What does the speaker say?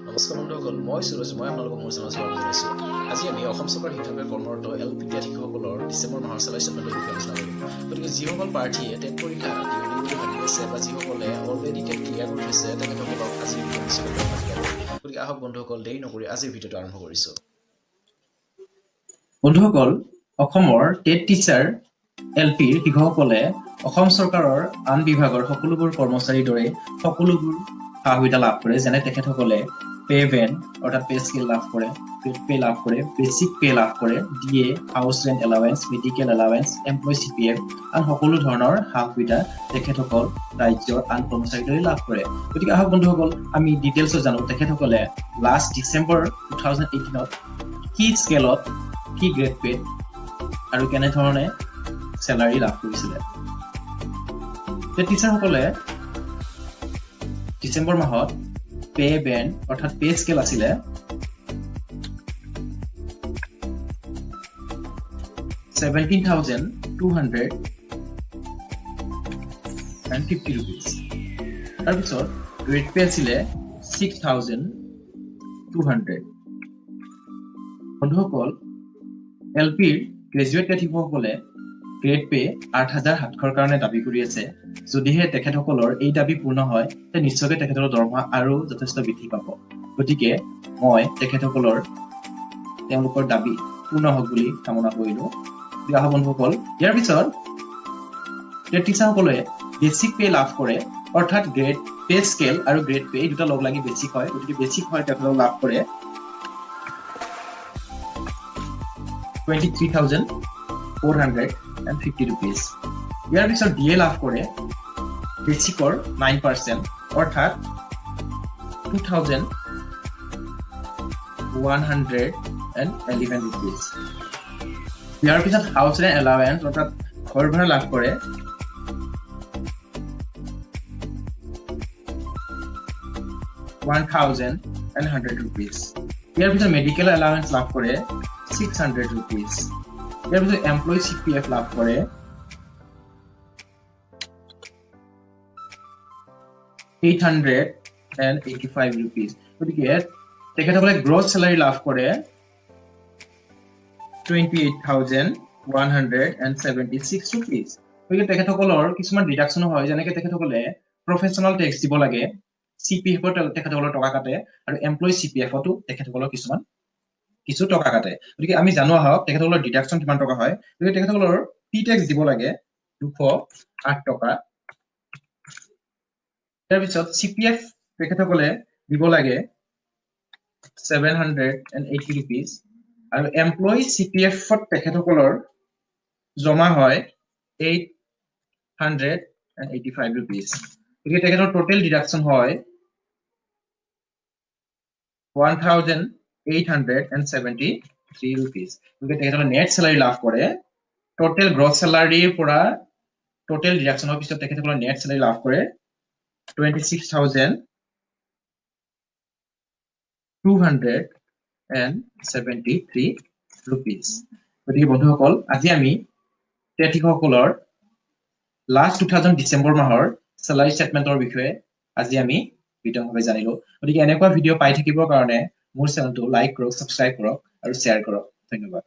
নমস্কাৰ বন্ধুসকল, মই সুৰজ। মই আপোনালোকক মোৰ চেনেলত স্বাগতম জনাইছোঁ। আজি আমি অসম চৰকাৰ শিক্ষাবিভাগে কৰ্মৰত LP শিক্ষকসকলৰ ডিচেম্বৰ মাহৰ চেলাৰী ষ্টেটমেণ্টৰ বিষয়ে আলোচনা কৰিম। গতিকে যিসকল প্ৰাৰ্থীয়ে টেট পৰীক্ষা দিম বুলি ভাবি আছে বা যিসকলে অলৰেডি টেট ক্লিয়াৰ কৰি থৈছে তেখেতসকলক আজি গতিকে আহক বন্ধুসকল, দেৰি নকৰি আজিৰ ভিডিঅ'টো আৰম্ভ কৰিছোঁ। বন্ধুসকল, অসমৰ টেট টিচাৰ LPৰ শিক্ষকসকলে অসম চৰকাৰৰ আন বিভাগৰ সকলোবোৰ কৰ্মচাৰীৰ দৰে সকলোবোৰ সা সুবিধা লাভ কৰে, যেনে তেখেতসকলে পে ভেন অৰ্থাৎ পে স্কেল লাভ কৰে, গ্ৰেড পে লাভ কৰে, বেচিক পে লাভ কৰে, DA, house rent allowance, medical allowance, employ CPF আন সকলো ধৰণৰ সা সুবিধা তেখেতসকল ৰাজ্যৰ আন কৰ্মচাৰীৰ দৰে লাভ কৰে। গতিকে আহক বন্ধুসকল, আমি ডিটেইলছত জানো তেখেতসকলে লাষ্ট ডিচেম্বৰ 2018ত কি স্কেলত কি গ্ৰেড পে আৰু কেনেধৰণে চেলাৰী লাভ কৰিছিলে। টিচাৰসকলে ডিচেম্বৰ মাহত পে বেণ্ড অৰ্থাৎ পে স্কেল আছিলে 17,250 rupees। তাৰপিছত গ্ৰেড পে আছিলে 6,200। বন্ধুসকল, LPৰ গ্ৰেজুৱেট শিক্ষকসকলে গ্ৰেড পে 8,700ৰ কাৰণে দাবী কৰি আছে। যদিহে তেখেতসকলৰ এই দাবী পূৰ্ণ হয় তে নিশ্চয়কৈ তেখেতৰ দৰমহা আৰু যথেষ্ট বৃদ্ধি পাব। গতিকে মই তেখেতসকলৰ তেওঁলোকৰ দাবী পূৰ্ণ হওক বুলি কামনা কৰিলো। আহক বন্ধুসকল, ইয়াৰ পিছত টিচাৰসকলে বেচিক পে লাভ কৰে, অৰ্থাৎ গ্ৰেড পে স্কেল আৰু গ্ৰেড পে দুটা লগ লাগি বেচিক হয়। গতিকে বেচিক হয় তেখেতক লাভ কৰে 23,450 rupees। ইয়াৰ পিছত DA লাভ কৰে বেচিকৰ 9%, অৰ্থাৎ 2,111 rupees। ইয়াৰ পিছত হাউচ ৰেণ্ট এলাৱেন্স অৰ্থাৎ ঘৰ ভাড়া লাভ কৰে 1,100 rupees। ইয়াৰ পিছত মেডিকেল এলাৱেন্স লাভ কৰে 600 rupees। ইয়াৰ পিছত এমপ্লয় CPF লাভ কৰে 885 rupees। গতিকে তেখেতসকলে গ্ৰছ চেলাৰী লাভ কৰে 28,176 rupees। গতিকে তেখেতসকলৰ কিছুমান ডিডাকশ্যন হয়, যেনেকে তেখেতসকলে প্ৰফেশ্যনেল টেক্স দিব লাগে, CPF তেখেতসকলৰ টকা কাটে আৰু এমপ্লয় CPF-তো তেখেতসকলৰ কিছু টকা কাটে। গতিকে আমি জানো আহক তেখেতসকলৰ ডিডাকশ্যন কিমান টকা হয়। গতিকে তেখেতসকলৰ পি টেক্স দিব লাগে 208 টকা। তাৰপিছত CPF তেখেতসকলে দিব লাগে 780 rupees আৰু এমপ্লয় CPF-ত তেখেতসকলৰ জমা হয় 885 rupees। গতিকে তেখেতৰ টোটেল ডিডাকশ্যন হয় 1,873 rupees। গতিকে তেখেতসকলে নেট চেলাৰী লাভ কৰে, টোটেল গ্ৰছ চেলাৰীৰ পৰা টোটেল ডিডাকশ্যনৰ পিছত তেখেতসকলে নেট চেলাৰী লাভ কৰে 26,273 rupees। গতিকে বন্ধুসকল, আজি আমি টেট শিক্ষকসকলৰ লাষ্ট 2000 ডিচেম্বৰ মাহৰ চেলাৰী ষ্টেটমেণ্টৰ বিষয়ে আজি আমি বিতংভাৱে জানিলো। গতিকে এনেকুৱা ভিডিঅ' পাই থাকিবৰ কাৰণে মোৰ চেনেলটো লাইক কৰক, ছাবস্ক্ৰাইব কৰক আৰু শ্বেয়াৰ কৰক। ধন্যবাদ।